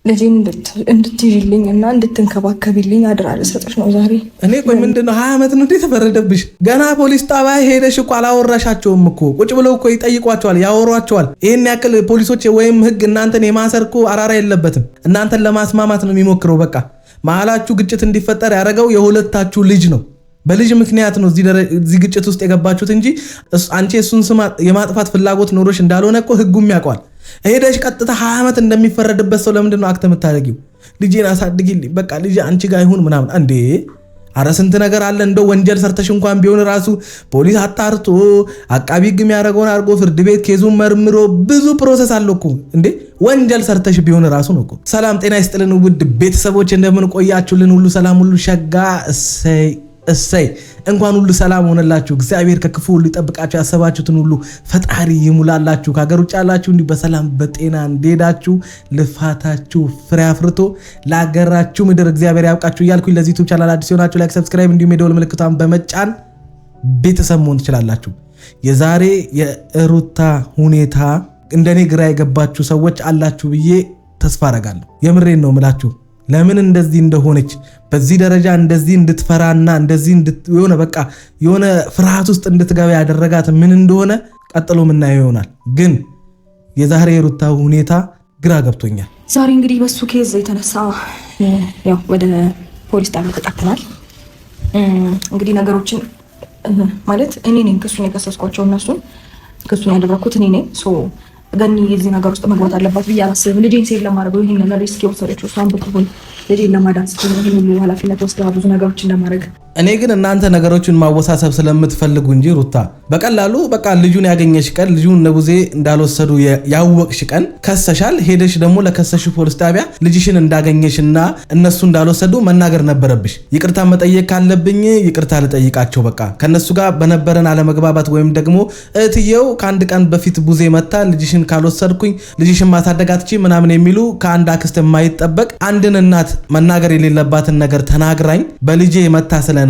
ልጄን እንድትይዥልኝ እና እንድትንከባከቢልኝ አድራ ልሰጥሽ ነው ዛሬ። እኔ ቆይ ምንድነው 20 ዓመት ነው ተፈረደብሽ? ገና ፖሊስ ጣቢያ ሄደሽ እኮ አላወራሻቸውም እኮ ቁጭ ብለው እኮ ይጠይቋቸዋል፣ ያወሯቸዋል። ይሄን ያክል ፖሊሶች ወይም ህግ እናንተን የማሰር እኮ አራራ የለበትም። እናንተን ለማስማማት ነው የሚሞክረው። በቃ መሀላችሁ ግጭት እንዲፈጠር ያደረገው የሁለታችሁ ልጅ ነው። በልጅ ምክንያት ነው እዚህ ግጭት ውስጥ የገባችሁት እንጂ አንቺ እሱን ስም የማጥፋት ፍላጎት ኖሮሽ እንዳልሆነ እኮ ህጉም ያውቀዋል። ሄደሽ ቀጥታ 20 ዓመት እንደሚፈረድበት ሰው ለምንድን ነው አክተ የምታደርጊው? ልጄን አሳድጊልኝ በቃ ልጄ አንቺ ጋር ይሁን ምናምን እንዴ! አረ ስንት ነገር አለ። እንደው ወንጀል ሰርተሽ እንኳን ቢሆን ራሱ ፖሊስ አጣርቶ አቃቢ ህግ የሚያደርገውን አድርጎ ፍርድ ቤት ኬዙን መርምሮ ብዙ ፕሮሰስ አለው እኮ እንዴ! ወንጀል ሰርተሽ ቢሆን ራሱ ነው እኮ። ሰላም ጤና ይስጥልን ውድ ቤተሰቦች፣ እንደምን ቆያችሁልን? ሁሉ ሰላም፣ ሁሉ ሸጋ። እሰይ እንኳን ሁሉ ሰላም ሆነላችሁ። እግዚአብሔር ከክፉ ሁሉ ይጠብቃችሁ። ያሰባችሁትን ሁሉ ፈጣሪ ይሙላላችሁ። ከሀገር ውጭ ያላችሁ እንዲህ በሰላም በጤና እንደሄዳችሁ ልፋታችሁ ፍሬ አፍርቶ ለሀገራችሁ ምድር እግዚአብሔር ያብቃችሁ እያልኩኝ ለዚህ ዩቲዩብ ቻናል አዲስ ሆናችሁ ላይክ፣ ሰብስክራይብ እንዲሁም የደወል ምልክቷን በመጫን ቤተሰብ መሆን ትችላላችሁ። የዛሬ የሩታ ሁኔታ እንደኔ ግራ የገባችሁ ሰዎች አላችሁ ብዬ ተስፋ አረጋለሁ። የምሬን ነው ምላችሁ። ለምን እንደዚህ እንደሆነች በዚህ ደረጃ እንደዚህ እንድትፈራና እንደዚህ የሆነ በቃ የሆነ ፍርሃት ውስጥ እንድትገባ ያደረጋት ምን እንደሆነ ቀጥሎ ምናየው ይሆናል። ግን የዛሬ የሩታ ሁኔታ ግራ ገብቶኛል። ዛሬ እንግዲህ በሱ ኬዝ የተነሳ ያው ወደ ፖሊስ ጣቢያ ተጠርተናል። እንግዲህ ነገሮችን ማለት እኔ ነኝ ክሱን የከሰስኳቸው፣ እነሱን ክሱን ያደረኩት እኔ ነኝ። ገኒ የዚህ ነገር ውስጥ መግባት አለባት ብዬ አላስብም። ልጄን ሴቭ ለማድረግ ይሄን ነገር ሪስክ የወሰደችው እሷን ብትሆን ልጄን ለማዳን ስትል ይሄን ሁሉ ኃላፊነት ወስዳ ብዙ ነገሮችን ለማድረግ እኔ ግን እናንተ ነገሮችን ማወሳሰብ ስለምትፈልጉ እንጂ ሩታ በቀላሉ በቃ ልጁን ያገኘሽ ቀን ልጁን ነቡዜ እንዳልወሰዱ ያወቅሽ ቀን ከሰሻል። ሄደሽ ደግሞ ለከሰሽ ፖሊስ ጣቢያ ልጅሽን እንዳገኘሽና እነሱ እንዳልወሰዱ መናገር ነበረብሽ። ይቅርታ መጠየቅ ካለብኝ ይቅርታ ልጠይቃቸው። በቃ ከነሱ ጋር በነበረን አለመግባባት ወይም ደግሞ እህትየው ከአንድ ቀን በፊት ቡዜ መታ ልጅሽን ካልወሰድኩኝ ልጅሽን ማሳደግ አትችይም ምናምን የሚሉ ከአንድ አክስት የማይጠበቅ አንድን እናት መናገር የሌለባትን ነገር ተናግራኝ በልጄ መታ ስለነበረ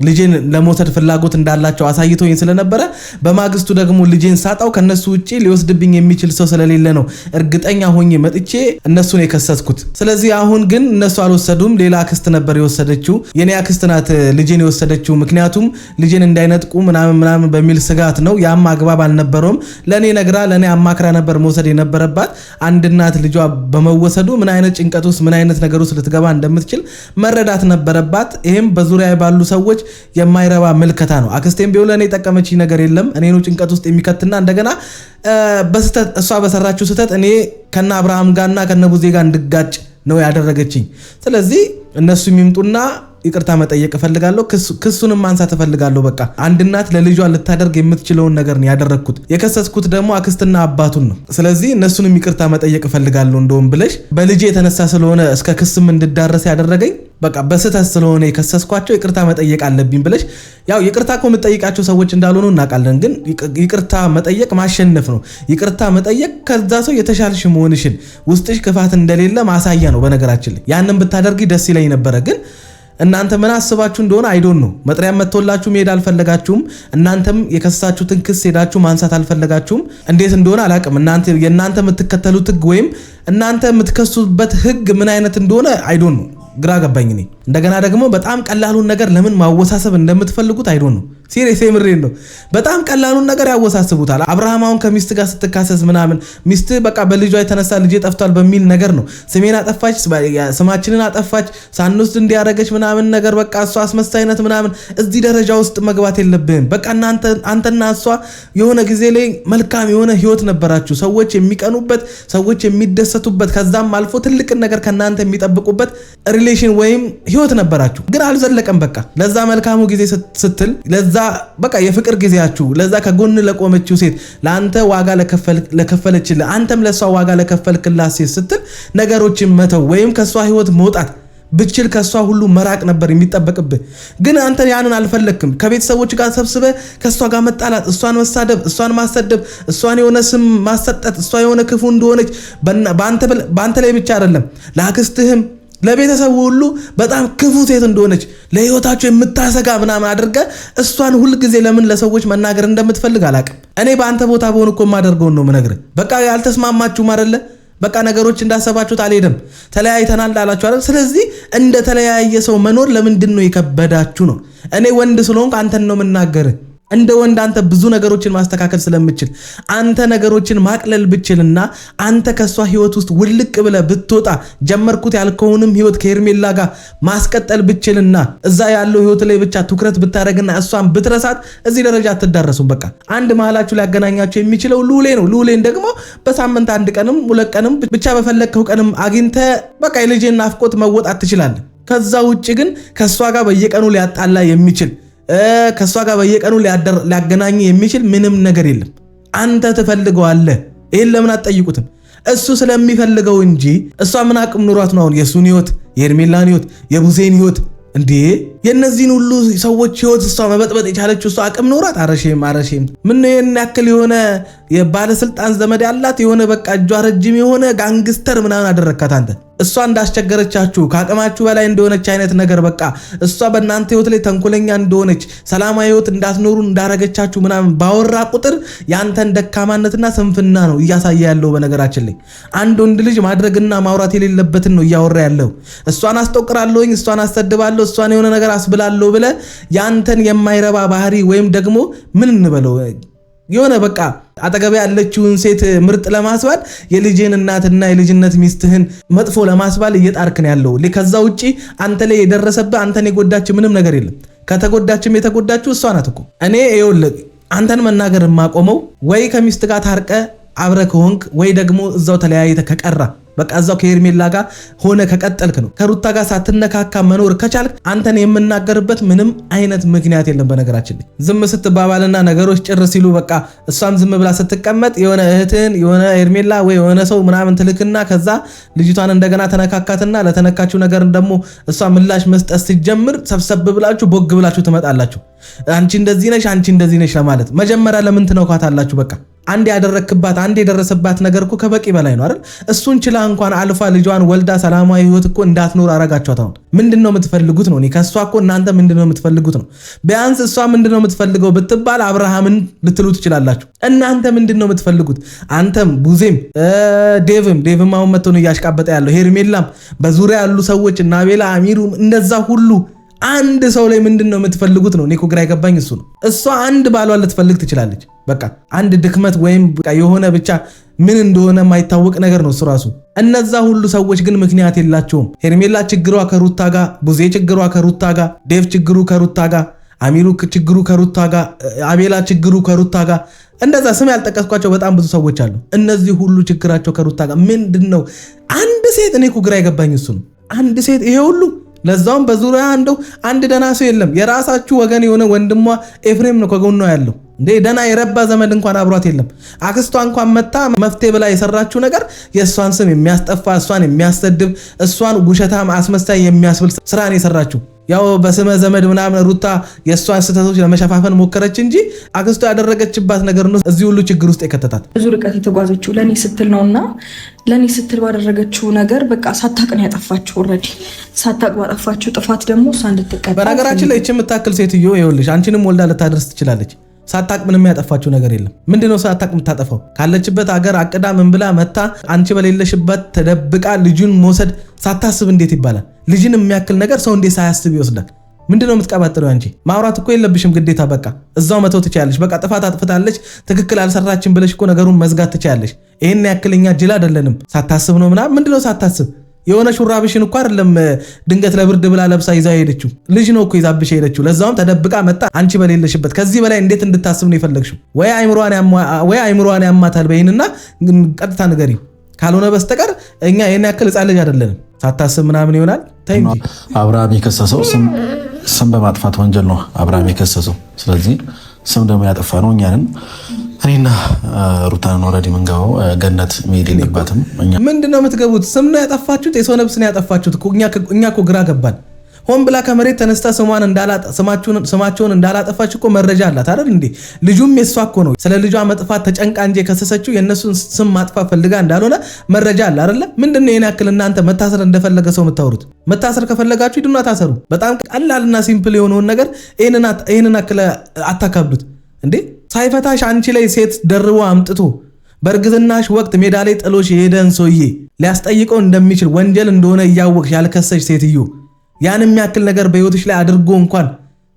ልጄን ለመውሰድ ፍላጎት እንዳላቸው አሳይቶኝ ስለነበረ በማግስቱ ደግሞ ልጄን ሳጣው ከነሱ ውጪ ሊወስድብኝ የሚችል ሰው ስለሌለ ነው እርግጠኛ ሆኜ መጥቼ እነሱን የከሰስኩት። ስለዚህ አሁን ግን እነሱ አልወሰዱም፣ ሌላ አክስት ነበር የወሰደችው። የኔ አክስት ናት ልጄን የወሰደችው። ምክንያቱም ልጄን እንዳይነጥቁ ምናምን በሚል ስጋት ነው። ያም አግባብ አልነበረውም። ለኔ ነግራ ለኔ አማክራ ነበር መውሰድ የነበረባት። አንድ እናት ልጇ በመወሰዱ ምን አይነት ጭንቀት ውስጥ ምን አይነት ነገር ውስጥ ልትገባ እንደምትችል መረዳት ነበረባት። ይሄም በዙሪያ ባሉ ሰዎች የማይረባ ምልከታ ነው። አክስቴም ቢሆን ለኔ ጠቀመች ነገር የለም እኔ ነው ጭንቀት ውስጥ የሚከትና እንደገና በስተት እሷ በሰራችው ስተት እኔ ከነ አብርሃም ጋርና ከነ ቡዜ ጋር እንድጋጭ ነው ያደረገችኝ። ስለዚህ እነሱ የሚምጡና ይቅርታ መጠየቅ እፈልጋለሁ። ክሱንም ማንሳት እፈልጋለሁ። በቃ አንድ እናት ለልጇ ልታደርግ የምትችለውን ነገር ነው ያደረግኩት። የከሰስኩት ደግሞ አክስትና አባቱን ነው። ስለዚህ እነሱንም ይቅርታ መጠየቅ እፈልጋለሁ። እንደውም ብለሽ በልጄ የተነሳ ስለሆነ እስከ ክስም እንድዳረስ ያደረገኝ በቃ በስተት ስለሆነ የከሰስኳቸው ይቅርታ መጠየቅ አለብኝ ብለሽ ያው ይቅርታ እኮ የምትጠይቃቸው ሰዎች እንዳልሆኑ እናውቃለን። ግን ይቅርታ መጠየቅ ማሸነፍ ነው። ይቅርታ መጠየቅ ከዛ ሰው የተሻልሽ መሆንሽን ውስጥሽ ክፋት እንደሌለ ማሳያ ነው። በነገራችን ላይ ያንን ብታደርጊ ደስ ይለኝ ነበረ። ግን እናንተ ምን አስባችሁ እንደሆነ አይዶን ነው። መጥሪያ መጥቶላችሁ መሄድ አልፈለጋችሁም። እናንተም የከሰሳችሁትን ክስ ሄዳችሁ ማንሳት አልፈለጋችሁም። እንዴት እንደሆነ አላውቅም። የእናንተ የምትከተሉት ህግ ወይም እናንተ የምትከሱበት ህግ ምን አይነት እንደሆነ አይዶን ነው። ግራ ገባኝ እኔ። እንደገና ደግሞ በጣም ቀላሉን ነገር ለምን ማወሳሰብ እንደምትፈልጉት አይዶን ነው። ሲሪየስ የምሬን ነው። በጣም ቀላሉን ነገር ያወሳስቡታል። አብርሃም አሁን ከሚስት ጋር ስትካሰስ ምናምን ሚስት በቃ በልጇ የተነሳ ልጄ ጠፍቷል በሚል ነገር ነው ስሜን አጠፋች፣ ስማችንን አጠፋች፣ ሳንወስድ እንዲያረገች ምናምን ነገር በቃ እሷ አስመሳይነት ምናምን። እዚህ ደረጃ ውስጥ መግባት የለብህም። በቃ አንተና እሷ የሆነ ጊዜ ላይ መልካም የሆነ ህይወት ነበራችሁ። ሰዎች የሚቀኑበት፣ ሰዎች የሚደሰቱበት፣ ከዛም አልፎ ትልቅን ነገር ከናንተ የሚጠብቁበት ሪሌሽን ወይም ህይወት ነበራችሁ። ግን አልዘለቀም። በቃ ለዛ መልካሙ ጊዜ ስትል ለዛ በቃ የፍቅር ጊዜያችሁ ለዛ ከጎን ለቆመችው ሴት ለአንተ ዋጋ ለከፈለችልህ አንተም ለሷ ዋጋ ለከፈልክላት ሴት ስትል ነገሮችን መተው ወይም ከሷ ህይወት መውጣት ብችል ከሷ ሁሉ መራቅ ነበር የሚጠበቅብህ። ግን አንተ ያንን አልፈለክም። ከቤተሰቦች ጋር ሰብስበህ ከሷ ጋር መጣላት፣ እሷን መሳደብ፣ እሷን ማሰደብ፣ እሷን የሆነ ስም ማሰጠት፣ እሷ የሆነ ክፉ እንደሆነች በአንተ ላይ ብቻ አይደለም ለአክስትህም ለቤተሰቡ ሁሉ በጣም ክፉ ሴት እንደሆነች ለህይወታቸው የምታሰጋ ምናምን አድርገህ እሷን ሁሉ ጊዜ ለምን ለሰዎች መናገር እንደምትፈልግ አላውቅም። እኔ በአንተ ቦታ በሆነ እኮ የማደርገውን ነው የምነግርህ። በቃ ያልተስማማችሁም አይደለ? በቃ ነገሮች እንዳሰባችሁት አልሄደም ተለያይተናል አላችሁ አይደል? ስለዚህ እንደ ተለያየ ሰው መኖር ለምንድነው የከበዳችሁ ነው። እኔ ወንድ ስለሆንኩ አንተን ነው የምናገር። እንደ ወንድ አንተ ብዙ ነገሮችን ማስተካከል ስለምችል አንተ ነገሮችን ማቅለል ብችልና አንተ ከሷ ህይወት ውስጥ ውልቅ ብለ ብትወጣ ጀመርኩት ያልከውንም ህይወት ከሄርሜላ ጋር ማስቀጠል ብችልና እዛ ያለው ህይወት ላይ ብቻ ትኩረት ብታረግና እሷን ብትረሳት እዚህ ደረጃ አትዳረሱም። በቃ አንድ መሃላችሁ ሊያገናኛችሁ የሚችለው ሉሌ ነው። ሉሌን ደግሞ በሳምንት አንድ ቀንም ሁለት ቀንም ብቻ በፈለግከው ቀንም አግኝተ በቃ የልጅን ናፍቆት መወጣት ትችላለህ። ከዛ ውጪ ግን ከሷ ጋር በየቀኑ ሊያጣላ የሚችል ከሷ ጋር በየቀኑ ሊያገናኝ የሚችል ምንም ነገር የለም። አንተ ትፈልገዋለህ። ይሄን ለምን አትጠይቁትም? እሱ ስለሚፈልገው እንጂ እሷ ምን አቅም ኑሯት ነው አሁን የሱን ህይወት፣ የሄርሜላን ህይወት፣ የቡዜን ህይወት እንዴ የነዚህን ሁሉ ሰዎች ህይወት እሷ መበጥበጥ የቻለችው እሷ አቅም ኑሯት? አረሼም ምን ነው የነ ያክል የሆነ የባለስልጣን ዘመድ ያላት የሆነ በቃ እጇ ረጅም የሆነ ጋንግስተር ምናምን አደረካት አንተ። እሷ እንዳስቸገረቻችሁ ከአቅማችሁ በላይ እንደሆነች አይነት ነገር በቃ እሷ በእናንተ ህይወት ላይ ተንኮለኛ እንደሆነች ሰላማዊ ህይወት እንዳትኖሩ እንዳረገቻችሁ ምናምን ባወራ ቁጥር ያንተን ደካማነትና ስንፍና ነው እያሳየ ያለው። በነገራችን ላይ አንድ ወንድ ልጅ ማድረግና ማውራት የሌለበትን ነው እያወራ ያለው። እሷን አስጠቅራለሁኝ፣ እሷን አሰድባለሁ፣ እሷን የሆነ ነገር አስብላለሁ ብለ ያንተን የማይረባ ባህሪ ወይም ደግሞ ምን እንበለው የሆነ በቃ አጠገብ ያለችውን ሴት ምርጥ ለማስባል የልጅን እናትና የልጅነት ሚስትህን መጥፎ ለማስባል እየጣርክ ነው ያለው። ከዛ ውጪ አንተ ላይ የደረሰብህ አንተን የጎዳች ምንም ነገር የለም። ከተጎዳችም የተጎዳችው እሷ ናት እኮ። እኔ ይኸውልህ አንተን መናገር የማቆመው ወይ ከሚስት ጋር ታርቀ አብረ ከሆንክ ወይ ደግሞ እዛው ተለያይተ ከቀራ በቃ እዛው ከሄርሜላ ጋር ሆነ ከቀጠልክ ነው። ከሩታ ጋር ሳትነካካ መኖር ከቻልክ አንተን የምናገርበት ምንም አይነት ምክንያት የለም። በነገራችን ላይ ዝም ስትባባልና ነገሮች ጭር ሲሉ በቃ እሷም ዝም ብላ ስትቀመጥ የሆነ እህትን የሆነ ሄርሜላ ወይ የሆነ ሰው ምናምን ትልክና ከዛ ልጅቷን እንደገና ተነካካትና ለተነካችሁ ነገር ደግሞ እሷ ምላሽ መስጠት ሲጀምር ሰብሰብ ብላችሁ ቦግ ብላችሁ ትመጣላችሁ። አንቺ እንደዚህ ነሽ፣ አንቺ እንደዚህ ነሽ ለማለት መጀመሪያ ለምን ትነኳታላችሁ? በቃ አንድ ያደረክባት አንድ የደረሰባት ነገር እኮ ከበቂ በላይ ነው አይደል? እሱን ችላ እንኳን አልፋ ልጇን ወልዳ ሰላማዊ ህይወት እኮ እንዳትኖር አረጋችኋት። አሁን ምንድነው የምትፈልጉት ነው? ከሷ እኮ እናንተ ምንድነው የምትፈልጉት ነው? ቢያንስ እሷ ምንድነው የምትፈልገው ብትባል አብርሃምን ልትሉ ትችላላችሁ። እናንተ ምንድነው የምትፈልጉት? አንተም ቡዜም ዴቭም አሁን መጥቶ ነው እያሽቃበጠ ያለው። ሄርሜላም በዙሪያ ያሉ ሰዎች እና አቤላ አሚሩ እንደዛ ሁሉ አንድ ሰው ላይ ምንድነው የምትፈልጉት ነው? እኔ እኮ ግራ የገባኝ እሱ ነው። እሷ አንድ ባሏን ልትፈልግ ትችላለች። በቃ አንድ ድክመት ወይም በቃ የሆነ ብቻ ምን እንደሆነ የማይታወቅ ነገር ነው እሱ ራሱ። እነዛ ሁሉ ሰዎች ግን ምክንያት የላቸውም። ሄርሜላ ችግሯ ከሩታ ጋር፣ ቡዜ ችግሯ ከሩታ ጋር፣ ዴቭ ችግሩ ከሩታ ጋር፣ አሚሩ ችግሩ ከሩታ ጋር፣ አቤላ ችግሩ ከሩታ ጋር፣ እንደዛ ስም ያልጠቀስኳቸው በጣም ብዙ ሰዎች አሉ። እነዚህ ሁሉ ችግራቸው ከሩታ ጋር ምንድነው? አንድ ሴት እኔ እኮ ግራ የገባኝ እሱ ነው። አንድ ሴት ይሄ ሁሉ ለዛውም በዙሪያ እንደው አንድ ደና ሰው የለም። የራሳችሁ ወገን የሆነ ወንድሟ ኤፍሬም ነው ከጎኗ ያለው። እንዴ ደና የረባ ዘመድ እንኳን አብሯት የለም። አክስቷ እንኳን መታ መፍትሄ ብላ የሰራችው ነገር የእሷን ስም የሚያስጠፋ እሷን የሚያሰድብ እሷን ውሸታም አስመሳይ የሚያስብል ስራን የሰራችው። ያው በስመ ዘመድ ምናምን ሩታ የእሷን ስህተቶች ለመሸፋፈን ሞከረች እንጂ አክስቷ ያደረገችባት ነገር ነው እዚህ ሁሉ ችግር ውስጥ የከተታት። ብዙ ርቀት የተጓዘችው ለኔ ስትል ነውና ለኔ ስትል ባደረገችው ነገር በቃ ሳታቅ ነው ያጠፋችው። ኦልሬዲ ሳታቅ ባጠፋችው ጥፋት ደግሞ እሷ እንድትቀጣ። በነገራችን ላይ እቺ የምታክል ሴትዮ ይኸውልሽ አንቺንም ወልዳ ልታደርስ ትችላለች። ሳታቅ ምንም ያጠፋችው ነገር የለም። ምንድነው ሳታቅ የምታጠፋው? ካለችበት ሀገር አቅዳ ምን ብላ መታ አንቺ በሌለሽበት ተደብቃ ልጁን መውሰድ ሳታስብ እንዴት ይባላል? ልጅን የሚያክል ነገር ሰው እንዴት ሳያስብ ይወስዳል? ምንድነው የምትቀባጥረው? አንቺ ማውራት እኮ የለብሽም ግዴታ። በቃ እዛው መተው ትችያለሽ። በቃ ጥፋት አጥፍታለች ትክክል አልሰራችም ብለሽ እኮ ነገሩን መዝጋት ትችያለሽ። ይሄን ያክልኛ ጅል አይደለንም። ሳታስብ ነው ምናምን ምንድነው ሳታስብ? የሆነ ሹራብሽን እኮ አይደለም ድንገት ለብርድ ብላ ለብሳ ይዛ ሄደችው። ልጅ ነው እኮ ይዛብሽ ሄደችው። ለዛውም ተደብቃ መጣ አንቺ በሌለሽበት። ከዚህ በላይ እንዴት እንድታስብ ነው የፈለግሽው? ወይ አይምሮዋን ያማታል በይንና ቀጥታ ንገሪው። ካልሆነ በስተቀር እኛ ይሄን ያክል ሕፃን ልጅ አይደለንም። ሳታስብ ምናምን ይሆናል። ተይ እንጂ። አብርሃም የከሰሰው ስም በማጥፋት ወንጀል ነው አብርሃም የከሰሰው። ስለዚህ ስም ደግሞ ያጠፋ ነው እኛንን እኔና ሩታን ወረዲ መንጋው ገነት መሄድ የለባትም። ምንድነው የምትገቡት? ስም ነው ያጠፋችሁት፣ የሰው ነፍስ ነው ያጠፋችሁት። እኛ እኮ ግራ ገባን። ሆን ብላ ከመሬት ተነስታ ስማቸውን እንዳላጠፋች እኮ መረጃ አላት አይደል እንዴ? ልጁም የሷ እኮ ነው። ስለ ልጇ መጥፋት ተጨንቃ እንጂ የከሰሰችው የእነሱን ስም ማጥፋት ፈልጋ እንዳልሆነ መረጃ አለ አይደለ? ምንድነው ይሄን ያክል እናንተ መታሰር እንደፈለገ ሰው የምታወሩት? መታሰር ከፈለጋችሁ ሂዱና ታሰሩ። በጣም ቀላልና ሲምፕል የሆነውን ነገር ይሄንን ያክል አታካብዱት እንዴ? ሳይፈታሽ አንቺ ላይ ሴት ደርቦ አምጥቶ በእርግዝናሽ ወቅት ሜዳ ላይ ጥሎሽ የሄደን ሰውዬ ሊያስጠይቀው እንደሚችል ወንጀል እንደሆነ እያወቅሽ ያልከሰሽ ሴትዮ ያን የሚያክል ነገር በህይወትሽ ላይ አድርጎ እንኳን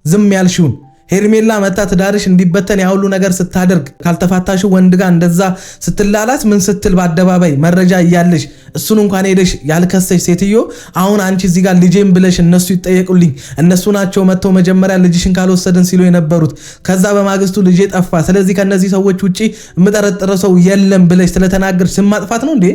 ዝም ያልሽውን ሄርሜላ መታ ትዳርሽ እንዲበተን ያሁሉ ነገር ስታደርግ ካልተፋታሽ ወንድ ጋር እንደዛ ስትላላት ምን ስትል በአደባባይ መረጃ እያለሽ እሱን እንኳን ሄደሽ ያልከሰሽ ሴትዮ አሁን አንቺ እዚህ ጋር ልጄን ብለሽ እነሱ ይጠየቁልኝ እነሱ ናቸው መተው መጀመሪያ ልጅሽን ካልወሰድን ሲሉ የነበሩት ከዛ በማግስቱ ልጄ ጠፋ ስለዚህ ከነዚህ ሰዎች ውጪ የምጠረጥረው ሰው የለም ብለሽ ስለተናገርሽ ስም ማጥፋት ነው እንዴ?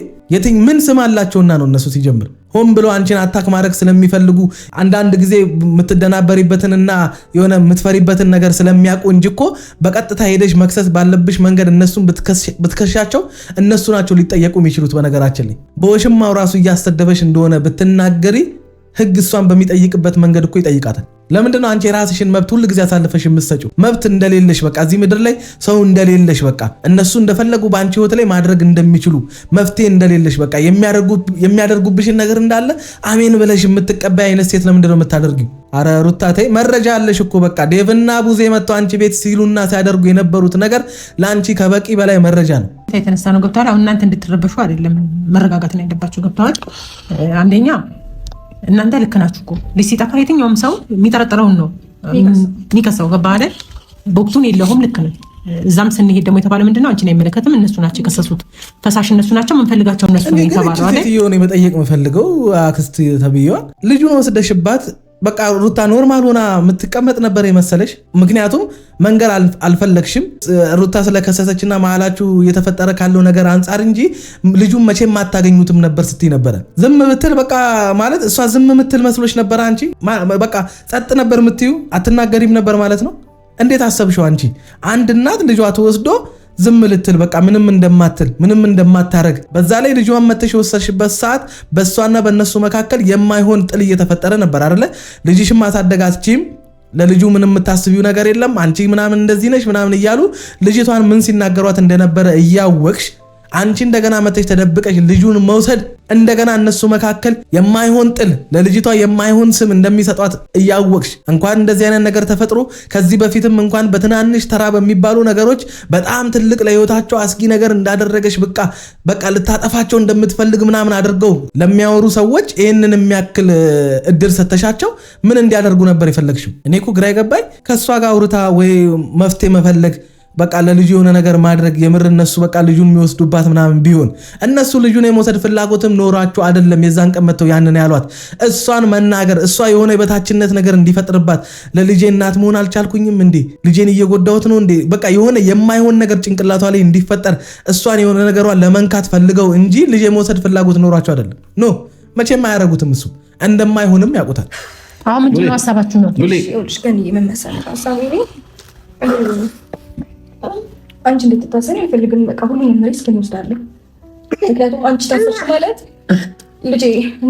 ምን ስም አላቸውና ነው እነሱ ሲጀምር ሆን ብሎ አንቺን አታክ ማድረግ ስለሚፈልጉ አንዳንድ ጊዜ የምትደናበሪበትንና የሆነ የምትፈሪበትን ነገር ስለሚያውቁ እንጂ እኮ በቀጥታ ሄደሽ መክሰስ ባለብሽ መንገድ እነሱን ብትከሻቸው እነሱ ናቸው ሊጠየቁ የሚችሉት። በነገራችን ላይ በወሽማው ራሱ እያስተደበሽ እንደሆነ ብትናገሪ ህግ እሷን በሚጠይቅበት መንገድ እኮ ይጠይቃታል። ለምንድነው አንቺ የራስሽን መብት ሁሉ ጊዜ አሳልፈሽ የምትሰጪው? መብት እንደሌለሽ በቃ እዚህ ምድር ላይ ሰው እንደሌለሽ በቃ እነሱ እንደፈለጉ በአንቺ ህይወት ላይ ማድረግ እንደሚችሉ መፍትሄ እንደሌለሽ በቃ የሚያደርጉብሽን ነገር እንዳለ አሜን ብለሽ የምትቀበይ አይነት ሴት ለምንድነው የምታደርጊው? አረ ሩታቴ መረጃ አለሽ እኮ በቃ ዴቭና ቡዜ መጥተው አንቺ ቤት ሲሉና ሲያደርጉ የነበሩት ነገር ለአንቺ ከበቂ በላይ መረጃ ነው። የተነሳ ነው ገብተዋል። አሁን እናንተ እንድትረበሹ አይደለም መረጋጋት ነው ያለባችሁ። ገብተዋል። አንደኛ እናንተ ልክ ናችሁ እኮ ልጅ ሲጠፋ የትኛውም ሰው የሚጠረጥረውን ነው የሚከሰው። ገባ አይደል? በወቅቱን የለውም ልክ ነው። እዛም ስንሄድ ደግሞ የተባለ ምንድነው አንቺን አይመለከትም እነሱ ናቸው የከሰሱት፣ ፈሳሽ እነሱ ናቸው፣ የምንፈልጋቸው እነሱ ነው የተባለው አይደል? ሴትዮን መጠየቅ የምፈልገው አክስት ተብዬዋ ልጁን ወስደሽባት በቃ ሩታ ኖርማል ሆና የምትቀመጥ ነበር የመሰለሽ? ምክንያቱም መንገር አልፈለግሽም ሩታ ስለከሰሰችና መሀላችሁ እየተፈጠረ ካለው ነገር አንጻር እንጂ ልጁን መቼም አታገኙትም ነበር ስትይ ነበረ። ዝም ብትል በቃ ማለት እሷ ዝም ምትል መስሎሽ ነበር? አንቺ በቃ ጸጥ ነበር ምትዩ አትናገሪም ነበር ማለት ነው? እንዴት አሰብሽው አንቺ? አንድ እናት ልጇ ተወስዶ ዝም ልትል በቃ ምንም እንደማትል ምንም እንደማታረግ በዛ ላይ ልጇን መተሽ ወሰድሽበት ሰዓት በሷና በእነሱ መካከል የማይሆን ጥል እየተፈጠረ ነበር አይደለ? ልጅሽም ማሳደጋችም ለልጁ ምንም የምታስቢው ነገር የለም አንቺ ምናምን እንደዚህ ነሽ ምናምን እያሉ ልጅቷን ምን ሲናገሯት እንደነበረ እያወቅሽ አንቺ እንደገና መተሽ ተደብቀሽ ልጁን መውሰድ እንደገና እነሱ መካከል የማይሆን ጥል ለልጅቷ የማይሆን ስም እንደሚሰጧት እያወቅሽ እንኳን እንደዚህ አይነት ነገር ተፈጥሮ ከዚህ በፊትም እንኳን በትናንሽ ተራ በሚባሉ ነገሮች በጣም ትልቅ ለህይወታቸው አስጊ ነገር እንዳደረገሽ በቃ ልታጠፋቸው እንደምትፈልግ ምናምን አድርገው ለሚያወሩ ሰዎች ይህንን የሚያክል እድል ሰተሻቸው ምን እንዲያደርጉ ነበር የፈለግሽው? እኔ እኮ ግራ ይገባኝ ከእሷ ጋር አውርታ ወይ መፍትሄ መፈለግ በቃ ለልጁ የሆነ ነገር ማድረግ የምር እነሱ በቃ ልጁን የሚወስዱባት ምናምን ቢሆን እነሱ ልጁን የመውሰድ ፍላጎትም ኖራቸው አይደለም የዛን ቀን መተው ያንን ያሏት እሷን መናገር እሷ የሆነ የበታችነት ነገር እንዲፈጥርባት ለልጄ እናት መሆን አልቻልኩኝም እንዴ ልጄን እየጎዳሁት ነው እንዴ በቃ የሆነ የማይሆን ነገር ጭንቅላቷ ላይ እንዲፈጠር እሷን የሆነ ነገሯን ለመንካት ፈልገው እንጂ ልጄ የመውሰድ ፍላጎት ኖራቸው አይደለም። ኖ መቼም አያረጉትም። እሱ እንደማይሆንም ያውቁታል። አሁን ምንድን ነው ሀሳባችሁ ነው? ይኸውልሽ ግን የመመሰል ሀሳብ አንቺ እንድትታሰሪ አይፈልግም። በቃ ሁሉንም ሪስክ እንወስዳለን። ምክንያቱም አንቺ ታሰርሽ ማለት ልጄ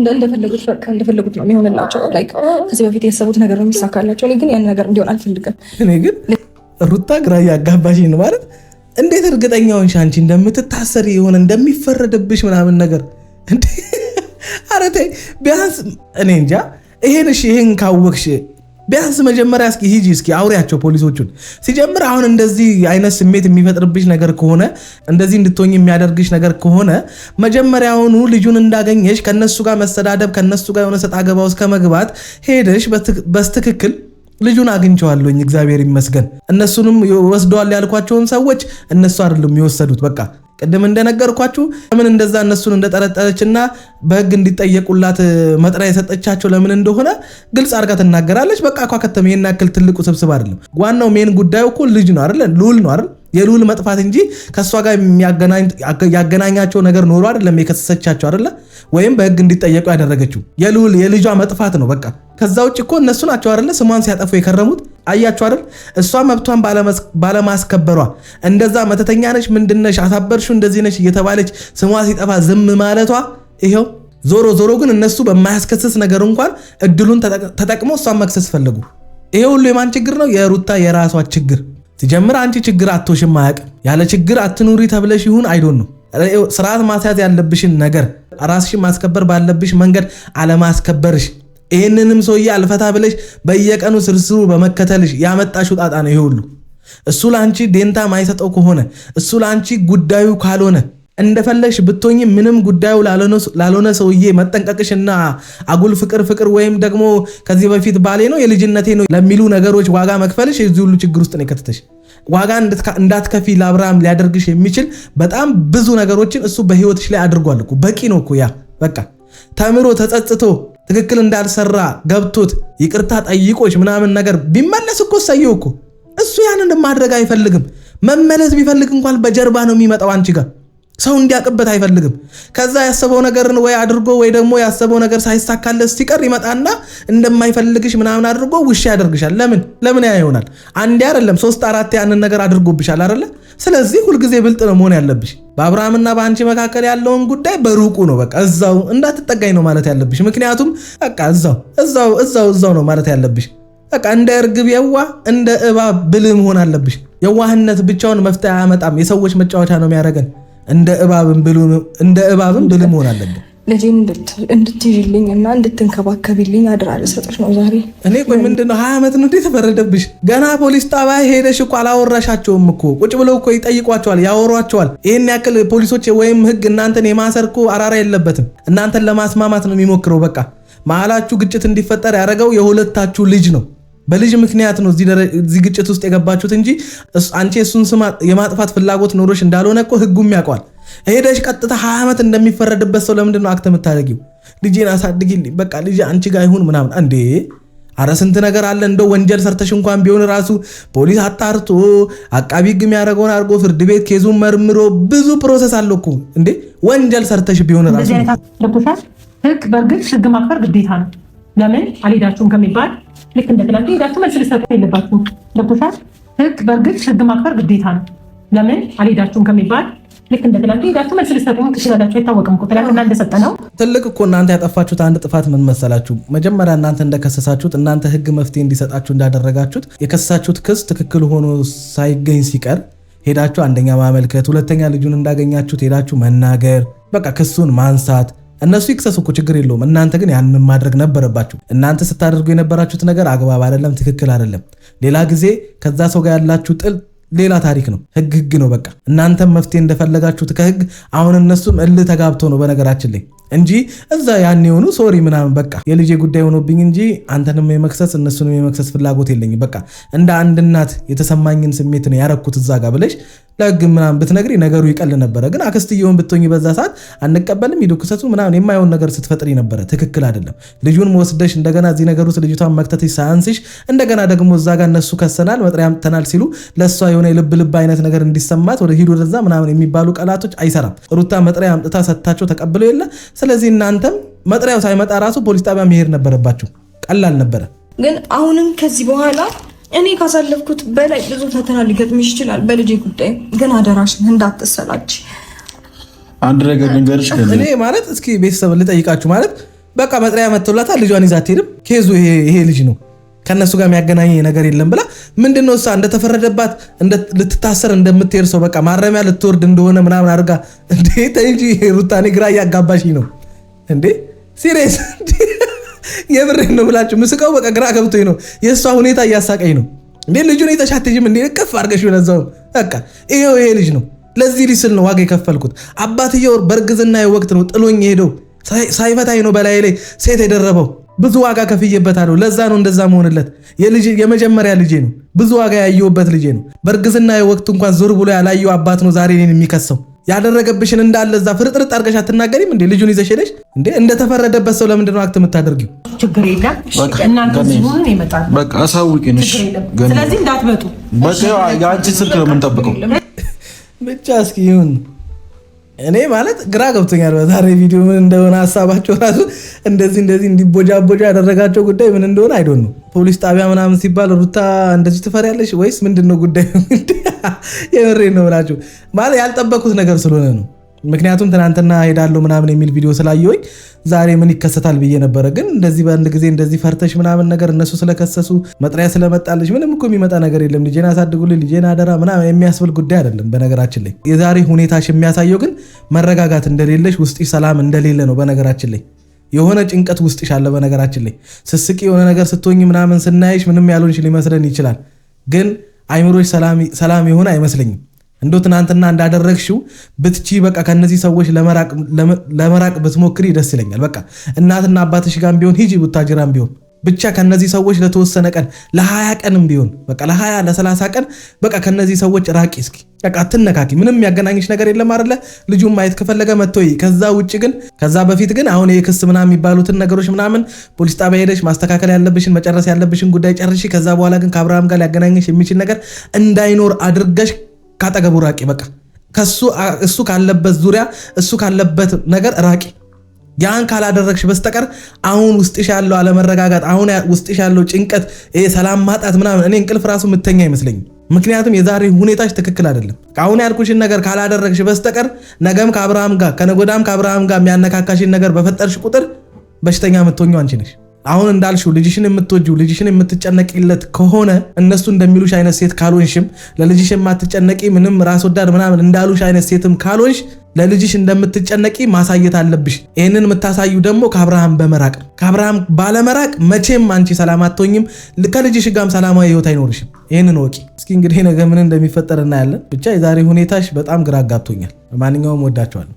እንደፈለጉት በቃ እንደፈለጉት ነው የሚሆንላቸው። ላይክ ከዚህ በፊት የሰቡት ነገር ነው የሚሳካላቸው። እኔ ግን ያን ነገር እንዲሆን አልፈልግም። እኔ ግን ሩታ ግራ ያጋባሽኝ ነው ማለት እንዴት እርግጠኛ ሆንሽ አንቺ እንደምትታሰሪ የሆነ እንደሚፈረድብሽ ምናምን ነገር እንዴ? ኧረ ተይ ቢያንስ እኔ እንጃ ይሄን ካወቅሽ ቢያንስ መጀመሪያ እስኪ ሂጂ እስኪ አውሪያቸው ፖሊሶቹን። ሲጀምር አሁን እንደዚህ አይነት ስሜት የሚፈጥርብሽ ነገር ከሆነ እንደዚህ እንድትሆኝ የሚያደርግሽ ነገር ከሆነ መጀመሪያውኑ ልጁን እንዳገኘሽ ከነሱ ጋር መሰዳደብ ከነሱ ጋር የሆነ ሰጣ ገባ ውስጥ ከመግባት ሄደሽ በስትክክል ልጁን አግኝቼዋለሁኝ እግዚአብሔር ይመስገን እነሱንም ወስደዋል ያልኳቸውን ሰዎች እነሱ አይደሉም የወሰዱት በቃ ቅድም እንደነገርኳችሁ ለምን እንደዛ እነሱን እንደጠረጠረችና በህግ እንዲጠየቁላት መጥሪያ የሰጠቻቸው ለምን እንደሆነ ግልጽ አድርጋ ትናገራለች። በቃ ከተመ ይሄን ያክል ትልቁ ስብስብ አይደለም። ዋናው ሜን ጉዳዩ እኮ ልጅ ነው አይደል? ልዑል ነው አይደል? የልዑል መጥፋት እንጂ ከሷ ጋር ያገናኛቸው ነገር ኖሮ አይደለም የከሰሰቻቸው አይደል? ወይም በህግ እንዲጠየቁ ያደረገችው የልዑል የልጇ መጥፋት ነው በቃ። ከዛ ውጭ እኮ እነሱ ናቸው አይደል ስሟን ሲያጠፉ የከረሙት። አያችሁ አይደል? እሷ መብቷን ባለማስከበሯ እንደዛ መተተኛ ነሽ ምንድነሽ አሳበርሹ እንደዚህ ነሽ እየተባለች ስሟ ሲጠፋ ዝም ማለቷ ይሄው ዞሮ ግን እነሱ በማያስከስስ ነገር እንኳን እድሉን ተጠቅሞ እሷን መክሰስ ፈለጉ። ይሄ ሁሉ የማን ችግር ነው? የሩታ የራሷ ችግር። ሲጀምር አንቺ ችግር አትወሽም አያውቅም። ያለ ችግር አትኑሪ ተብለሽ ይሁን አይዶን ነው ስርዓት ማስያዝ ያለብሽን ነገር ራስሽን ማስከበር ባለብሽ መንገድ አለማስከበርሽ ይሄንንም ሰውዬ አልፈታ ብለሽ በየቀኑ ስርስሩ በመከተልሽ ያመጣሽው ጣጣ ነው ይሄ ሁሉ። እሱ ለአንቺ ዴንታ ማይሰጠው ከሆነ እሱ ለአንቺ ጉዳዩ ካልሆነ እንደፈለሽ ብትሆኚ ምንም ጉዳዩ ላልሆነ ሰውዬ መጠንቀቅሽና አጉል ፍቅር ወይም ደግሞ ከዚህ በፊት ባሌ ነው የልጅነቴ ነው ለሚሉ ነገሮች ዋጋ መክፈልሽ የዚህ ሁሉ ችግር ውስጥ ነው የከተተሽ። ዋጋ እንዳትከፊ ለአብርሃም ሊያደርግሽ የሚችል በጣም ብዙ ነገሮችን እሱ በህይወትሽ ላይ አድርጓል እኮ። በቂ ነው እኮ ያ በቃ ተምሮ ተጸጽቶ ትክክል እንዳልሰራ ገብቶት ይቅርታ ጠይቆች ምናምን ነገር ቢመለስ እኮ ሰየው እኮ። እሱ ያንን ማድረግ አይፈልግም። መመለስ ቢፈልግ እንኳን በጀርባ ነው የሚመጣው አንቺ ጋር። ሰው እንዲያቅበት አይፈልግም። ከዛ ያሰበው ነገርን ወይ አድርጎ ወይ ደግሞ ያሰበው ነገር ሳይሳካለት ሲቀር ይመጣና እንደማይፈልግሽ ምናምን አድርጎ ውሻ ያደርግሻል። ለምን ያ ይሆናል? አንዴ አይደለም 3-4 ያንን ነገር አድርጎብሻል አይደለ? ስለዚህ ሁልጊዜ ብልጥ ነው መሆን ያለብሽ። በአብርሃምና በአንቺ መካከል ያለውን ጉዳይ በሩቁ ነው በቃ እዛው እንዳትጠጋኝ ነው ማለት ያለብሽ። ምክንያቱም በቃ እዛው ነው ማለት ያለብሽ። በቃ እንደ እርግብ የዋህ እንደ እባብ ብልህ መሆን አለብሽ። የዋህነት ብቻውን መፍትሄ አያመጣም። የሰዎች መጫወቻ ነው የሚያደርገን። እንደ እባብም ብልህ መሆን አለብን። ልጄን እንድትይዥልኝ እና እንድትንከባከቢልኝ አድራ ልሰጥሽ ነው ዛሬ። እኔ ቆይ ምንድነው 20 ዓመት ነው ተፈረደብሽ? ገና ፖሊስ ጣቢያ ሄደሽ እኮ አላወራሻቸውም እኮ። ቁጭ ብለው እኮ ይጠይቋቸዋል፣ ያወሯቸዋል። ይሄን ያክል ፖሊሶች ወይም ህግ እናንተን የማሰር እኮ አራራ የለበትም። እናንተን ለማስማማት ነው የሚሞክረው። በቃ መሀላችሁ ግጭት እንዲፈጠር ያደረገው የሁለታችሁ ልጅ ነው። በልጅ ምክንያት ነው እዚህ ግጭት ውስጥ የገባችሁት እንጂ አንቺ እሱን ስም የማጥፋት ፍላጎት ኖሮሽ እንዳልሆነ እኮ ህጉም ያውቀዋል። ሄደሽ ቀጥታ 20 ዓመት እንደሚፈረድበት ሰው ለምንድን ነው አክተ የምታደርጊው? ልጄን አሳድጊልኝ በቃ ልጄ አንቺ ጋር ይሁን ምናምን እንዴ! አረ ስንት ነገር አለ። እንደው ወንጀል ሰርተሽ እንኳን ቢሆን ራሱ ፖሊስ አጣርቶ አቃቢ ህግ የሚያደርገውን አድርጎ ፍርድ ቤት ኬዙን መርምሮ ብዙ ፕሮሰስ አለው እኮ እንዴ! ወንጀል ሰርተሽ ቢሆን ራሱ ህግ በእርግጥ ህግ ማክበር ግዴታ ነው። ለምን አልሄዳችሁም ከሚባል ልክ እንደ ትናንት ሄዳችሁ መልስ ልትሰጡ የለባችሁም። ገብቶሻል? ህግ በእርግጥ ህግ ማክበር ግዴታ ነው። ለምን አልሄዳችሁም ከሚባል ልክ እንደ ትናንት ሄዳችሁ መልስ ልትሰጡ ትችላላችሁ። አይታወቅም እኮ ትናንትና እንደሰጠ ነው። ትልቅ እኮ እናንተ ያጠፋችሁት አንድ ጥፋት ምን መሰላችሁ? መጀመሪያ እናንተ እንደከሰሳችሁት እናንተ ህግ መፍትሄ እንዲሰጣችሁ እንዳደረጋችሁት የከሰሳችሁት ክስ ትክክል ሆኖ ሳይገኝ ሲቀር ሄዳችሁ አንደኛ ማመልከት፣ ሁለተኛ ልጁን እንዳገኛችሁት ሄዳችሁ መናገር፣ በቃ ክሱን ማንሳት። እነሱ ይክሰሱ እኮ ችግር የለውም። እናንተ ግን ያንን ማድረግ ነበረባችሁ። እናንተ ስታደርጉ የነበራችሁት ነገር አግባብ አይደለም፣ ትክክል አይደለም። ሌላ ጊዜ ከዛ ሰው ጋር ያላችሁ ጥል ሌላ ታሪክ ነው። ህግ ነው በቃ። እናንተም መፍትሄ እንደፈለጋችሁት ከህግ አሁን እነሱም እልህ ተጋብተው ነው በነገራችን ላይ እንጂ እዛ ያን የሆኑ ሶሪ ምናምን በቃ የልጄ ጉዳይ ሆኖብኝ እንጂ አንተንም የመክሰስ እነሱንም የመክሰስ ፍላጎት የለኝም። በቃ እንደ አንድ እናት የተሰማኝን ስሜት ነው ያረኩት እዛ ጋር ብለሽ ለህግ ምናምን ብትነግሪ ነገሩ ይቀል ነበረ። ግን አክስትየውን ብትሆኚ በዛ ሰዓት አንቀበልም ሂዱ ክሰሱ ምናምን የማይሆን ነገር ስትፈጥሪ ነበረ። ትክክል አይደለም። ልጁን ወስደሽ እንደገና እዚህ ነገር ውስጥ ልጅቷን መክተትሽ ሳያንስሽ እንደገና ደግሞ እዛ ጋር እነሱ ከሰናል መጥሪያ አምጥተናል ሲሉ ለእሷ የሆነ የልብ አይነት ነገር እንዲሰማት ወደ ሂዱ ወደዛ ምናምን የሚባሉ ቃላቶች አይሰራም። ሩታ መጥሪያ አምጥታ ሰጥታቸው ተቀብለው የለ። ስለዚህ እናንተም መጥሪያው ሳይመጣ ራሱ ፖሊስ ጣቢያ መሄድ ነበረባችሁ። ቀላል ነበረ። ግን አሁንም ከዚህ በኋላ እኔ ካሳለፍኩት በላይ ብዙ ፈተና ሊገጥምሽ ይችላል በልጄ ጉዳይ። ግን አደራሽን እንዳትሰላች። አንድ ነገር ልንገርሽ። እኔ ማለት እስኪ ቤተሰብ ልጠይቃችሁ ማለት በቃ መጥሪያ መጥቶላታል፣ ልጇን ይዛ አትሄድም። ኬዙ ይሄ ልጅ ነው ከነሱ ጋር የሚያገናኝ ነገር የለም ብላ ምንድነው እሷ እንደተፈረደባት ልትታሰር እንደምትሄድ ሰው በቃ ማረሚያ ልትወርድ እንደሆነ ምናምን አድርጋ እንዴ! ተይ እንጂ ሩታኔ ግራ እያጋባሽኝ ነው እንዴ! ሲሪየስ የብሬን ነው ብላችሁ ምስቀው በቃ ግራ ገብቶኝ ነው። የእሷ ሁኔታ እያሳቀኝ ነው እንዴ! ልጁን የተሻተጅም እንዴ ከፍ አድርገሽ ለዛው በቃ ይሄ ልጅ ነው። ለዚህ ልጅ ስል ነው ዋጋ የከፈልኩት። አባትየው በእርግዝና ወቅት ነው ጥሎኝ ሄደው ሳይፈታኝ ነው በላይ ላይ ሴት የደረበው። ብዙ ዋጋ ከፍዬበታለሁ። ለዛ ነው እንደዛ መሆንለት። የመጀመሪያ ልጄ ነው። ብዙ ዋጋ ያየሁበት ልጄ ነው። በእርግዝና ወቅት እንኳን ዞር ብሎ ያላየው አባት ነው ዛሬ እኔን የሚከሰው። ያደረገብሽን እንዳለ እዛ ፍርጥርጥ አድርገሽ አትናገሪም እንዴ? ልጁን ይዘሽ ሄደሽ እንዴ እንደተፈረደበት ሰው ለምንድን ነው አክት የምታደርጊው? ችግር የለም እናንተ ሲሆን ይመጣል። በቃ አሳውቂኝ። ስለዚህ እንዳትመጡ በቃ የአንቺ ስልክ ነው የምንጠብቀው ብቻ። እስኪ ይሁን። እኔ ማለት ግራ ገብቶኛል በዛሬ ቪዲዮ ምን እንደሆነ ሀሳባቸው ራሱ እንደዚህ እንዲቦጃቦጃ ያደረጋቸው ጉዳይ ምን እንደሆነ አይዶን ነው። ፖሊስ ጣቢያ ምናምን ሲባል ሩታ እንደዚህ ትፈሪያለሽ ወይስ ምንድነው ጉዳዩ? የምሬን ነው ብላችሁ ማለት ያልጠበቁት ነገር ስለሆነ ነው። ምክንያቱም ትናንትና ሄዳለሁ ምናምን የሚል ቪዲዮ ስላየሁኝ ዛሬ ምን ይከሰታል ብዬ ነበረ። ግን እንደዚህ በአንድ ጊዜ እንደዚህ ፈርተሽ ምናምን ነገር እነሱ ስለከሰሱ መጥሪያ ስለመጣልሽ ምንም እኮ የሚመጣ ነገር የለም። ልጄን አሳድጉልኝ፣ ልጄን አደራ ምናምን የሚያስብል ጉዳይ አይደለም። በነገራችን ላይ የዛሬ ሁኔታሽ የሚያሳየው ግን መረጋጋት እንደሌለሽ፣ ውስጥሽ ሰላም እንደሌለ ነው። በነገራችን ላይ የሆነ ጭንቀት ውስጥሽ አለ። በነገራችን ላይ ስስቂ የሆነ ነገር ስትሆኝ ምናምን ስናይሽ ምንም ያልሆንሽ ሊመስለን ይችላል። ግን አይምሮሽ ሰላም ይሆን አይመስለኝም። እንዶ ትናንትና እንዳደረግሽው ብትቺ በቃ ከነዚህ ሰዎች ለመራቅ ብትሞክሪ ደስ ይለኛል። በቃ እናትና አባትሽ ጋር ቢሆን ሂጂ፣ ቡታጅራም ቢሆን ብቻ ከነዚህ ሰዎች ለተወሰነ ቀን ለ20 ቀንም ቢሆን በቃ ለ20 ለ30 ቀን በቃ ከነዚህ ሰዎች ራቂ እስኪ። በቃ አትነካኪ። ምንም ያገናኝሽ ነገር የለም አይደለ? ልጁን ማየት ከፈለገ መጥቶይ። ከዛ በፊት ግን አሁን የክስ ምናምን የሚባሉትን ነገሮች ምናምን ፖሊስ ጣቢያ ሄደሽ ማስተካከል ያለብሽን መጨረስ ያለብሽን ጉዳይ ጨርሺ። ከዛ በኋላ ግን ከአብርሃም ጋር ሊያገናኝሽ የሚችል ነገር እንዳይኖር አድርገሽ ካጠገቡ ራቂ። በቃ እሱ ካለበት ዙሪያ እሱ ካለበት ነገር ራቂ። ያን ካላደረግሽ በስተቀር አሁን ውስጥሽ ያለው አለመረጋጋት፣ አሁን ውስጥሽ ያለው ጭንቀት፣ ሰላም ማጣት ምናምን እኔ እንቅልፍ ራሱ ምተኛ አይመስለኝም። ምክንያቱም የዛሬ ሁኔታሽ ትክክል አይደለም። አሁን ያልኩሽን ነገር ካላደረግሽ በስተቀር ነገም ከአብርሃም ጋር ከነጎዳም ከአብርሃም ጋር የሚያነካካሽን ነገር በፈጠርሽ ቁጥር በሽተኛ የምትሆኚው አንቺ ነሽ። አሁን እንዳልሽው ልጅሽን የምትወጂው ልጅሽን የምትጨነቂለት ከሆነ እነሱ እንደሚሉሽ አይነት ሴት ካልሆንሽም ለልጅሽ የማትጨነቂ ምንም ራስ ወዳድ ምናምን እንዳሉሽ አይነት ሴትም ካልሆንሽ ለልጅሽ እንደምትጨነቂ ማሳየት አለብሽ። ይህንን የምታሳዩ ደግሞ ከአብርሃም በመራቅ ከአብርሃም ባለመራቅ መቼም አንቺ ሰላም አትሆኝም። ከልጅሽ ጋርም ሰላማዊ ህይወት አይኖርሽም። ይህንን ወቂ። እስኪ እንግዲህ ነገ ምን እንደሚፈጠር እናያለን። ብቻ የዛሬ ሁኔታሽ በጣም ግራ አጋብቶኛል። ለማንኛውም ወዳቸዋለሁ።